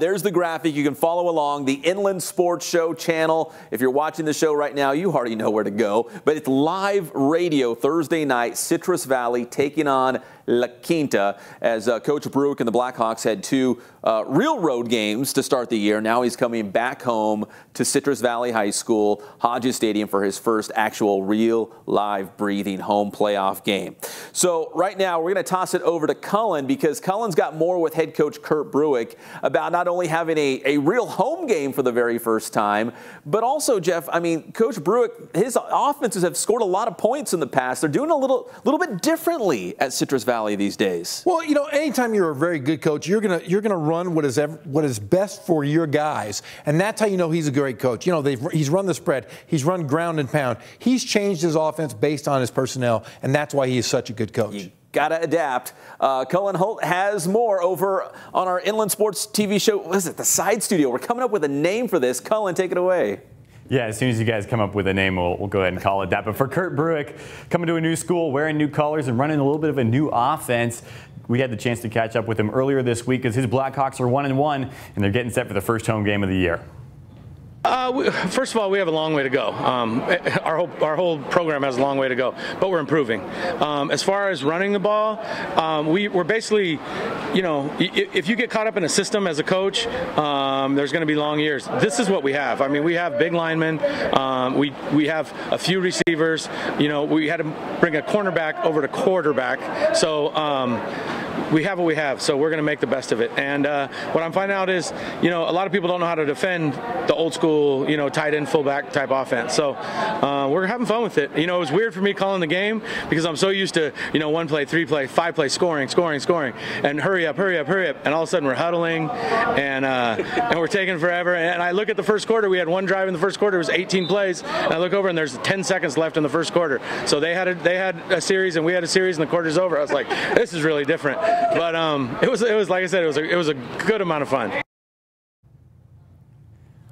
there's the graphic. You can follow along the Inland Sports Show channel. If you're watching the show right now, you already know where to go. But it's live radio Thursday night, Citrus Valley taking on La Quinta, as Coach Bruick and the Blackhawks had 2 real road games to start the year. Now he's coming back home to Citrus Valley High School, Hodges Stadium, for his first actual real live breathing home playoff game. So right now we're going to toss it over to Cullen, because Cullen's got more with head coach Kurt Bruick about not only having a real home game for the very first time, but also, Jeff, I mean, Coach Bruick, his offenses have scored a lot of points in the past. They're doing a little bit differently at Citrus Valley these days. Well, anytime you're a very good coach, you're gonna run what is best for your guys, and that's how you know he's a great coach. He's run the spread, he's run ground and pound, he's changed his offense based on his personnel, and that's why he is such a good coach. You gotta adapt. Cullen Holt has more over on our Inland Sports TV show. What is it? The Side Studio. We're coming up with a name for this. Cullen, take it away. Yeah, as soon as you guys come up with a name, we'll go ahead and call it that. But for Kurt Bruick, coming to a new school, wearing new colors, and running a little bit of a new offense, we had the chance to catch up with him earlier this week as his Blackhawks are 1-1, and they're getting set for the first home game of the year. First of all, we have a long way to go. Our whole program has a long way to go, but we're improving. As far as running the ball, we're basically, if you get caught up in a system as a coach, there's going to be long years. This is what we have. I mean, we have big linemen. We have a few receivers. We had to bring a cornerback over to quarterback. So we have what we have, so we're going to make the best of it. And what I'm finding out is, a lot of people don't know how to defend the old school, tight end, fullback type offense. So we're having fun with it. It was weird for me calling the game because I'm so used to, 1 play, 3 play, 5 play, scoring, and hurry up. And all of a sudden we're huddling and we're taking forever. And I look at the first quarter. We had one drive in the first quarter. It was 18 plays. And I look over and there's 10 seconds left in the first quarter. So they had a series and we had a series and the quarter's over. I was like, this is really different. But it was like I said, it was a good amount of fun.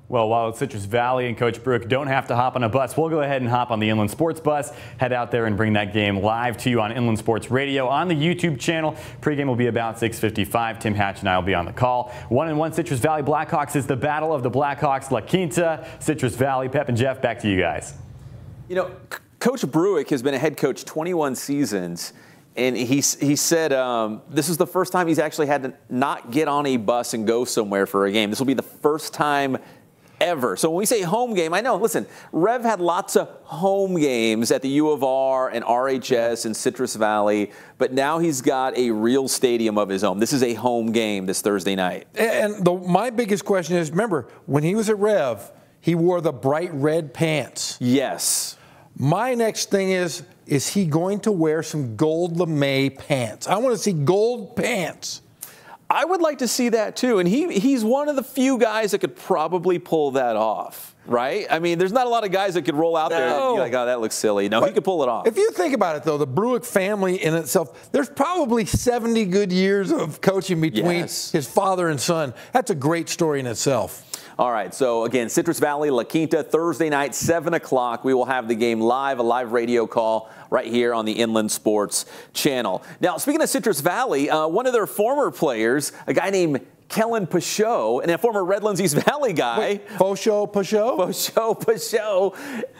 Well, while Citrus Valley and Coach Bruick don't have to hop on a bus, we'll go ahead and hop on the Inland Sports Bus, head out there and bring that game live to you on Inland Sports Radio on the YouTube channel. Pregame will be about 6:55. Tim Hatch and I will be on the call. 1-1 Citrus Valley Blackhawks is the battle of the Blackhawks. La Quinta, Citrus Valley. Pep and Jeff, back to you guys. Coach Bruick has been a head coach 21 seasons. And he said this is the first time he's actually had to not get on a bus and go somewhere for a game. This will be the first time ever. So when we say home game, I know, listen, Rev had lots of home games at the U of R and RHS and Citrus Valley, but now he's got a real stadium of his own. This is a home game this Thursday night. And my biggest question is, remember, when he was at Rev, he wore the bright red pants. Yes. My next thing is he going to wear some gold lame pants? I want to see gold pants. I would like to see that too. And he's one of the few guys that could probably pull that off, right? I mean, there's not a lot of guys that could roll out there and be like, oh, that looks silly. No, he could pull it off. If you think about it, though, the Bruick family in itself, there's probably 70 good years of coaching between his father and son. That's a great story in itself. All right, so again, Citrus Valley, La Quinta, Thursday night, 7 o'clock. We will have the game live, a live radio call right here on the Inland Sports Channel. Now, speaking of Citrus Valley, one of their former players, a guy named Kellen Pachot, and a former Redlands East Valley guy. Pachot?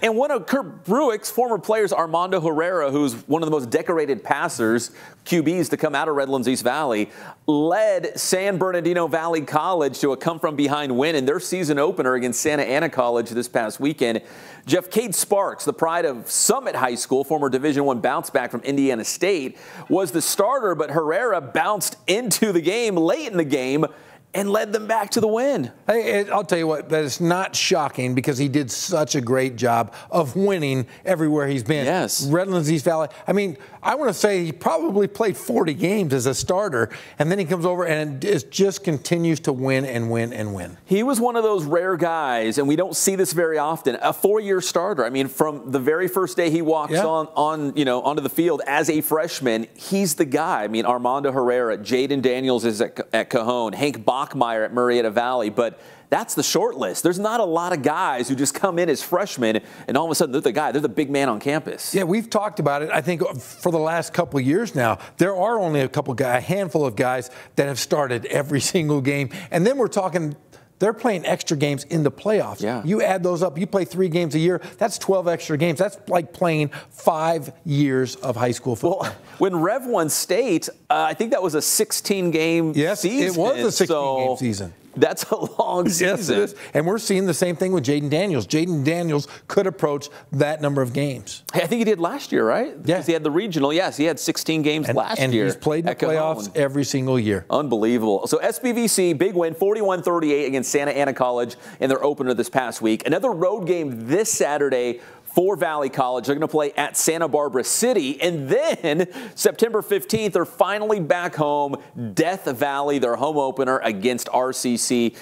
And one of Kurt Bruick's former players, Armando Herrera, who's one of the most decorated passers, QBs to come out of Redlands East Valley, led San Bernardino Valley College to a come-from-behind win in their season opener against Santa Ana College this past weekend. Jeff, Cade Sparks, the pride of Summit High School, former Division I bounce back from Indiana State, was the starter, but Herrera bounced into the game late in the game and led them back to the win. Hey, I'll tell you what, that is not shocking because he did such a great job of winning everywhere he's been. Yes. Redlands East Valley. I mean, I want to say he probably played 40 games as a starter, and then he comes over and it just continues to win and win and win. He was one of those rare guys, and we don't see this very often, a 4-year starter. I mean, from the very first day he walks onto the field as a freshman, he's the guy. I mean, Armando Herrera, Jaden Daniels is at Cajon, Hank Bachmeyer at Murrieta Valley, but that's the short list. There's not a lot of guys who just come in as freshmen and all of a sudden they're the guy. They're the big man on campus. Yeah, we've talked about it, I think, for the last couple of years now. There are only a handful of guys that have started every single game. And then we're talking, they're playing extra games in the playoffs. Yeah. You add those up, you play 3 games a year, that's 12 extra games. That's like playing 5 years of high school football. Well, when Rev won state, I think that was a 16-game season. Yes, it was a 16-game season. That's a long season. Yes, it is. And we're seeing the same thing with Jaden Daniels. Jaden Daniels could approach that number of games. Hey, I think he did last year, right? Yeah. Because he had the regional. Yes, he had 16 games last year. And he's played in the playoffs every single year. Unbelievable. So SBVC, big win, 41-38 against Santa Ana College in their opener this past week. Another road game this Saturday for Valley College. They're going to play at Santa Barbara City. And then September 15th, they're finally back home. Death Valley, their home opener against RCC.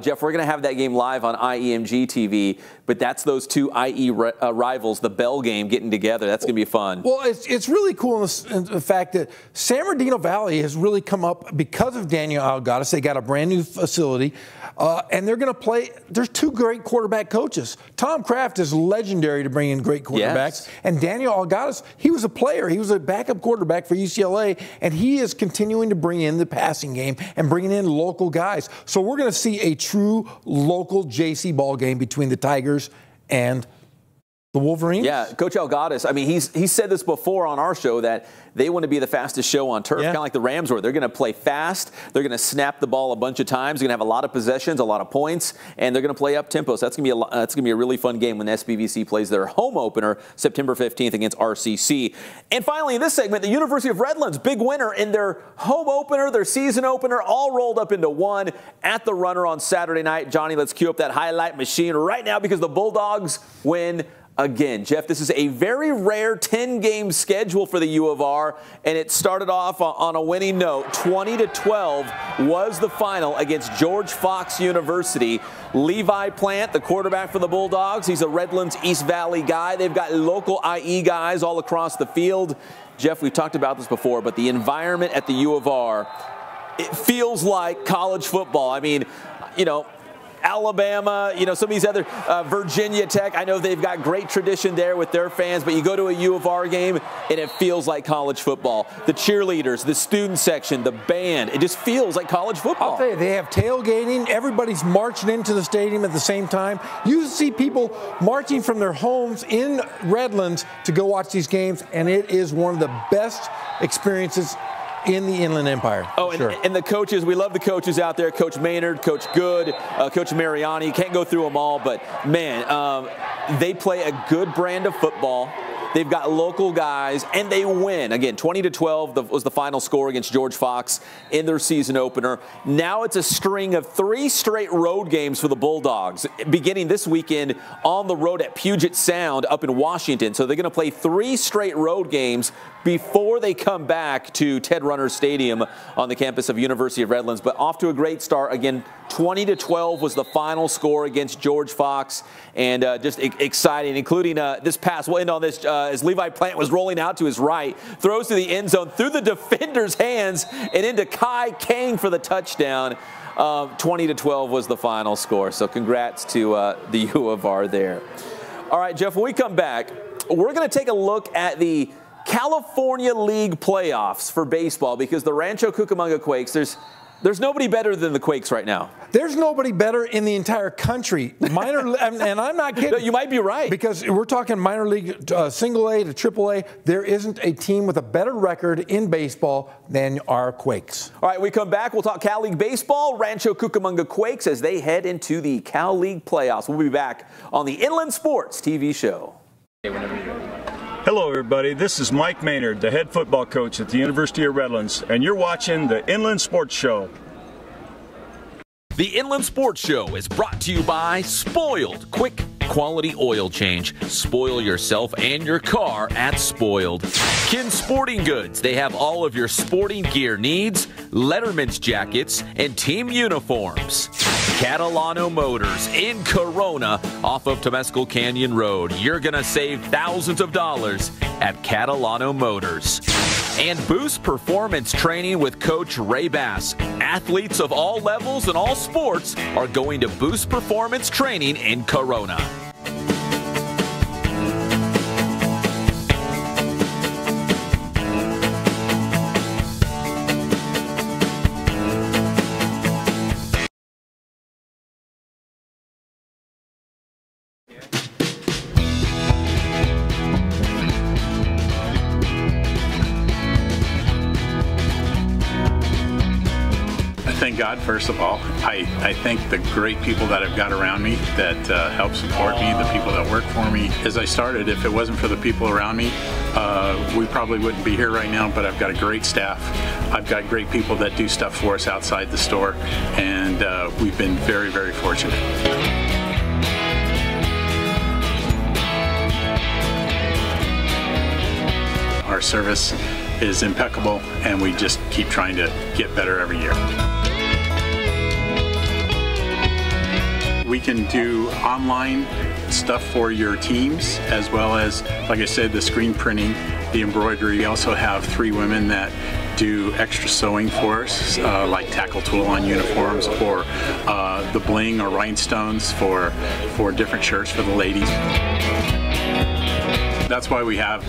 Jeff, we're going to have that game live on IEMG TV, but that's those two IE rivals, the Bell game, getting together. That's going to be fun. Well, it's really cool in the fact that San Bernardino Valley has really come up because of Daniel Algadas. They got a brand new facility, and they're going to play. There's two great quarterback coaches. Tom Kraft is legendary to bring in great quarterbacks. Yes. And Daniel Algadas, he was a player. He was a backup quarterback for UCLA, and he is continuing to bring in the passing game and bringing in local guys. So we're going to see a true local JC ball game between the Tigers and the Wolverines? Yeah, Coach Algadas, I mean, he's said this before on our show that they want to be the fastest show on turf, kind of like the Rams were. They're going to play fast. They're going to snap the ball a bunch of times. They're going to have a lot of possessions, a lot of points, and they're going to play up tempo. So that's going to be a really fun game when SBVC plays their home opener September 15th against RCC. And finally, in this segment, the University of Redlands, big winner in their home opener, their season opener, all rolled up into one at the Runner on Saturday night. Johnny, let's cue up that highlight machine right now because the Bulldogs win again. Jeff, this is a very rare 10-game schedule for the U of R, and it started off on a winning note. 20-12 was the final against George Fox University. Levi Plant, the quarterback for the Bulldogs, he's a Redlands East Valley guy. They've got local IE guys all across the field. Jeff, we've talked about this before, but the environment at the U of R, it feels like college football. I mean, you know, Alabama, you know, some of these other, Virginia Tech, I know they've got great tradition there with their fans, but you go to a U of R game and it feels like college football. The cheerleaders, the student section, the band, it just feels like college football. I'll tell you, they have tailgating. Everybody's marching into the stadium at the same time. You see people marching from their homes in Redlands to go watch these games, and it is one of the best experiences in the Inland Empire. Oh, and the coaches, we love the coaches out there. Coach Maynard, Coach Good, Coach Mariani. Can't go through them all, but, man, they play a good brand of football. They've got local guys, and they win. Again, 20-12 was the final score against George Fox in their season opener. Now it's a string of 3 straight road games for the Bulldogs, beginning this weekend on the road at Puget Sound up in Washington. So they're going to play 3 straight road games before they come back to Ted Runner Stadium on the campus of University of Redlands. But off to a great start. Again, 20-12 was the final score against George Fox, and just exciting, including this pass. We'll end on this as Levi Plant was rolling out to his right, throws to the end zone through the defender's hands and into Kai Kang for the touchdown. 20-12 was the final score. So congrats to the U of R there. All right, Jeff, when we come back, we're going to take a look at the California League playoffs for baseball because the Rancho Cucamonga Quakes, there's nobody better than the Quakes right now. There's nobody better in the entire country. And I'm not kidding. No, you might be right. Because we're talking minor league, single A to triple A. There isn't a team with a better record in baseball than our Quakes. All right, we come back. We'll talk Cal League baseball, Rancho Cucamonga Quakes as they head into the Cal League playoffs. We'll be back on the Inland Sports TV show. Hello, everybody. This is Mike Maynard, the head football coach at the University of Redlands, and you're watching the Inland Sports Show. The Inland Sports Show is brought to you by Spoiled Quick Quality Oil Change. Spoil yourself and your car at Spoiled. Kin Sporting Goods. They have all of your sporting gear needs, Letterman's jackets, and team uniforms. Catalano Motors in Corona off of Temescal Canyon Road. You're going to save thousands of dollars at Catalano Motors. And Boost Performance Training with Coach Ray Bass. Athletes of all levels and all sports are going to Boost Performance Training in Corona. Thank God, first of all. I thank the great people that I've got around me that help support me, the people that work for me. As I started, if it wasn't for the people around me, we probably wouldn't be here right now, but I've got a great staff. I've got great people that do stuff for us outside the store, and we've been very, very fortunate. Our service is impeccable, and we just keep trying to get better every year. We can do online stuff for your teams, as well as, like I said, the screen printing, the embroidery. We also have 3 women that do extra sewing for us, like tackle tool on uniforms, or the bling or rhinestones for different shirts for the ladies. That's why we have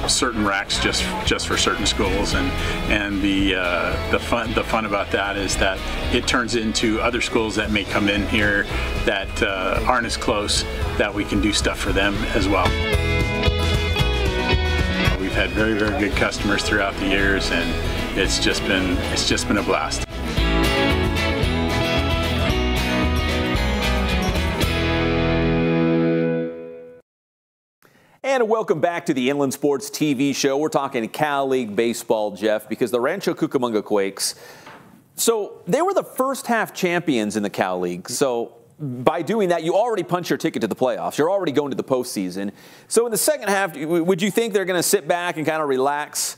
certain racks just for certain schools, and the fun about that is that it turns into other schools that may come in here that aren't as close, that we can do stuff for them as well. We've had very, very good customers throughout the years, and it's just been a blast. And welcome back to the Inland Sports TV show. We're talking Cal League baseball, Jeff, because the Rancho Cucamonga Quakes, so they were the first half champions in the Cal League. So by doing that, you already punch your ticket to the playoffs. You're already going to the postseason. So in the second half, would you think they're going to sit back and kind of relax?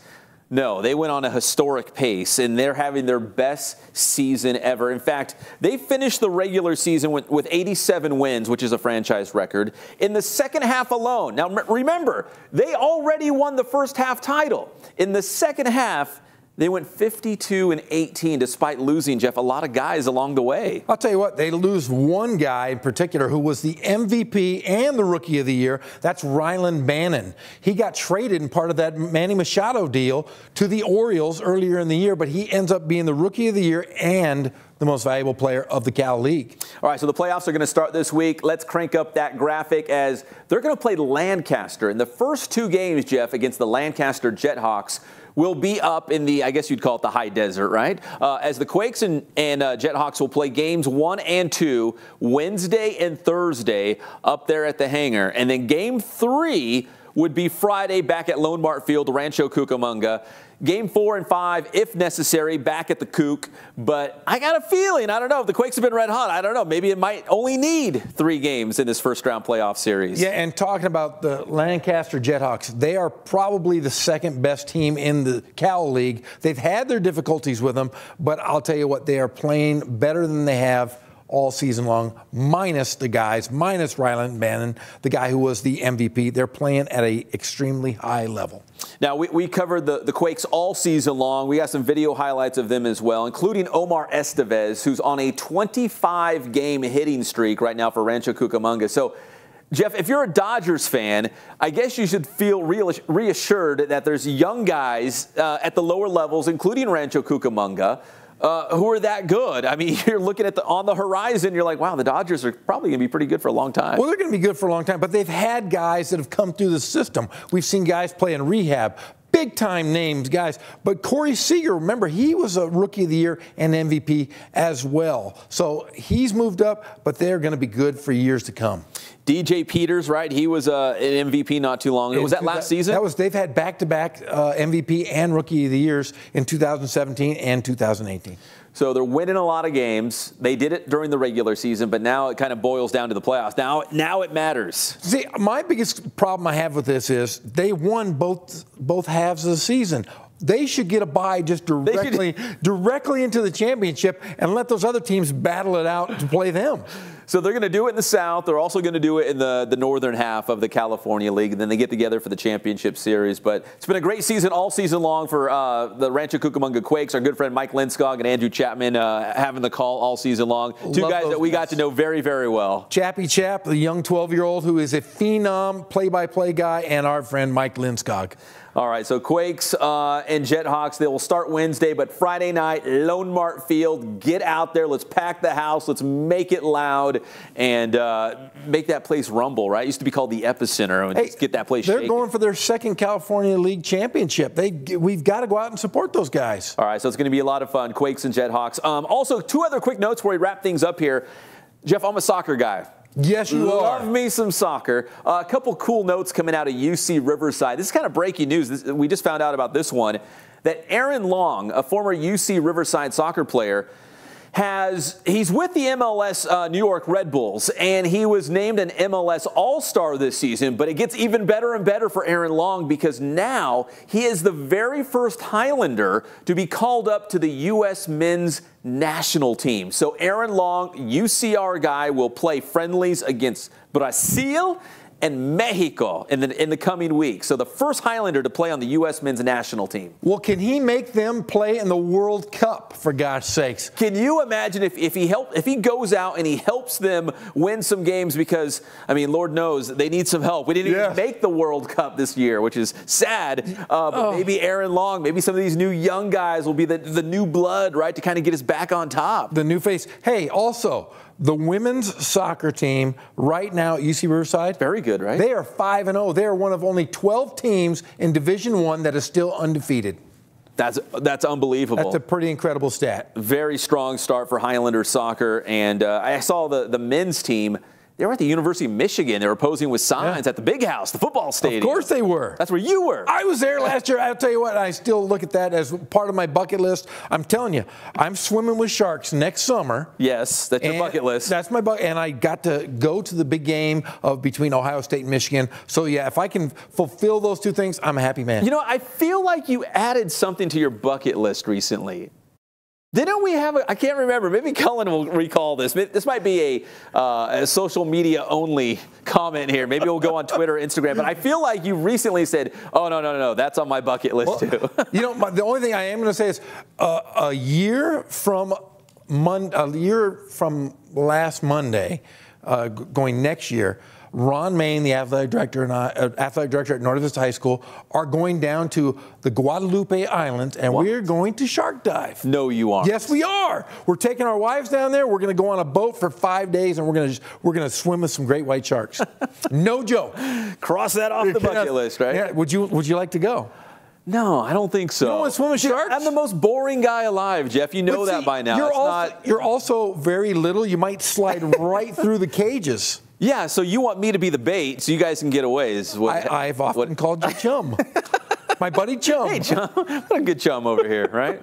No, they went on a historic pace, and they're having their best season ever. In fact, they finished the regular season with 87 wins, which is a franchise record, in the second half alone. Now, remember, they already won the first half title. In the second half, they went 52-18, despite losing, Jeff, a lot of guys along the way. I'll tell you what, they lose one guy in particular who was the MVP and the Rookie of the Year. That's Ryland Bannon. He got traded in part of that Manny Machado deal to the Orioles earlier in the year, but he ends up being the Rookie of the Year and the most valuable player of the Cal League. All right, so the playoffs are going to start this week. Let's crank up that graphic as they're going to play Lancaster. In the first 2 games, Jeff, against the Lancaster Jethawks, will be up in the, I guess you'd call it the high desert, right? As the Quakes and Jethawks will play games 1 and 2 Wednesday and Thursday up there at the hangar. And then game 3 would be Friday back at Lone Mart Field, Rancho Cucamonga. Game 4 and 5, if necessary, back at the Cook. But I got a feeling, I don't know, if the Quakes have been red hot, I don't know, maybe it might only need 3 games in this first round playoff series. Yeah, and talking about the Lancaster Jethawks, they are probably the second best team in the Cal League. They've had their difficulties with them, but I'll tell you what, they are playing better than they have all season long, minus the guys, minus Ryland Bannon, the guy who was the MVP. They're playing at an extremely high level. Now, we covered the Quakes all season long. We got some video highlights of them as well, including Omar Estevez, who's on a 25-game hitting streak right now for Rancho Cucamonga. So, Jeff, if you're a Dodgers fan, I guess you should feel reassured that there's young guys at the lower levels, including Rancho Cucamonga, who are that good. I mean, you're looking at on the horizon, you're like, wow, the Dodgers are probably going to be pretty good for a long time. Well, they're going to be good for a long time, but they've had guys that have come through the system. We've seen guys play in rehab, big-time names, guys. But Corey Seager, remember, he was a Rookie of the Year and MVP as well. So he's moved up, but they're going to be good for years to come. DJ Peters, right? He was an MVP not too long ago. Was that last season? They've had back-to-back MVP and Rookie of the Years in 2017 and 2018. So they're winning a lot of games. They did it during the regular season, but now it kind of boils down to the playoffs. Now it matters. See, my biggest problem I have with this is they won both halves of the season. They should get a bye just directly into the championship and let those other teams battle it out to play them. So they're going to do it in the South. They're also going to do it in the northern half of the California League, and then they get together for the championship series. But it's been a great season all season long for the Rancho Cucamonga Quakes. Our good friend Mike Linskog and Andrew Chapman having the call all season long. Two guys that we got to know very, very well. Chappie Chap, the young 12-year-old who is a phenom play-by-play guy, and our friend Mike Linskog. All right, so Quakes and Jethawks, they will start Wednesday, but Friday night, Lone Mart Field. Get out there. Let's pack the house. Let's make it loud and make that place rumble, right? It used to be called the Epicenter. And just get that place shaking. They're going for their second California League championship. We've got to go out and support those guys. All right, so it's going to be a lot of fun, Quakes and Jethawks. Also, 2 other quick notes before we wrap things up here. Jeff, I'm a soccer guy. Yes, you are. Love me some soccer. A couple cool notes coming out of UC Riverside. This is kind of breaking news. We just found out about this one, that Aaron Long, a former UC Riverside soccer player, he's with the MLS New York Red Bulls, and he was named an MLS All-Star this season, but it gets even better and better for Aaron Long because now he is the very first Highlander to be called up to the U.S. men's national team. So Aaron Long, UCR guy, will play friendlies against Brazil and Mexico in the coming week. So the first Highlander to play on the U.S. men's national team. Well, can he make them play in the World Cup, for God's sakes? Can you imagine if he goes out and he helps them win some games? Because, I mean, Lord knows they need some help. We didn't even make the World Cup this year, which is sad. But maybe Aaron Long, maybe some of these new young guys will be the new blood, right, to kind of get us back on top. The new face. Hey, also, the women's soccer team right now at UC Riverside. Very good, right? They are 5-0. They are one of only 12 teams in Division I that is still undefeated. That's unbelievable. That's a pretty incredible stat. Very strong start for Highlander soccer. And I saw the men's team. They were at the University of Michigan. They were posing with signs at the Big House, the football stadium. Of course they were. That's where you were. I was there last year. I'll tell you what, I still look at that as part of my bucket list. I'm telling you, I'm swimming with sharks next summer. Yes, that's your bucket list. That's my bucket. And I got to go to the big game between Ohio State and Michigan. So, yeah, if I can fulfill those two things, I'm a happy man. You know, I feel like you added something to your bucket list recently. Didn't we have I can't remember. Maybe Cullen will recall this. This might be a social media only comment here. Maybe we'll go on Twitter, Instagram. But I feel like you recently said, "Oh no, that's on my bucket list too." You know, the only thing I am going to say is a year from last Monday, going next year. Ron Main, the athletic director, and athletic director at North Vista High School, are going down to the Guadalupe Islands, and we're going to shark dive. No, you aren't. Yes, we are. We're taking our wives down there. We're going to go on a boat for 5 days, and we're going to swim with some great white sharks. No joke. Cross that off the bucket list, right? Yeah. Would you like to go? No, I don't think so. You don't want to swim with sharks? I'm the most boring guy alive, Jeff. You know that by now. You're also very little. You might slide right through the cages. Yeah, so you want me to be the bait so you guys can get away. I've often called you chum. My buddy Chum. Hey, Chum. What a good chum over here, right?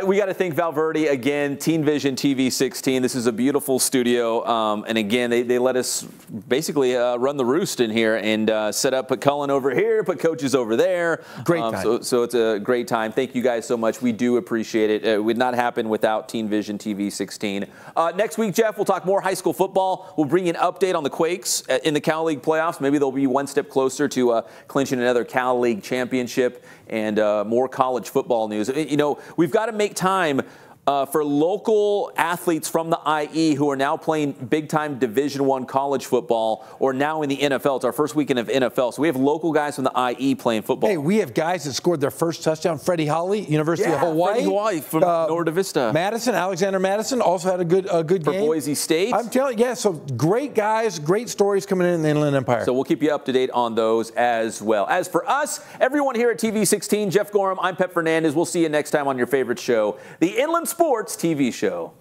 We got to thank Valverde again, Teen Vision TV 16. This is a beautiful studio. And again, they let us basically run the roost in here and set up, put Cullen over here, put coaches over there. Great time. So it's a great time. Thank you guys so much. We do appreciate it. It would not happen without Teen Vision TV 16. Next week, Jeff, we'll talk more high school football. We'll bring you an update on the Quakes in the Cal League playoffs. Maybe they'll be one step closer to clinching another Cal League championship and more college football news. You know, we've got to make time for local athletes from the IE who are now playing big-time Division I college football or now in the NFL. It's our first weekend of NFL. So we have local guys from the IE playing football. Hey, we have guys that scored their first touchdown. Freddie Holly, University of Hawaii. Freddie Hawaii from North Vista. Alexander Madison also had a good game. For Boise State. I'm telling you, so great guys, great stories coming in the Inland Empire. So we'll keep you up to date on those as well. As for us, everyone here at TV 16, Jeff Gorham, I'm Pep Fernandez. We'll see you next time on your favorite show, the Inland Sports TV show.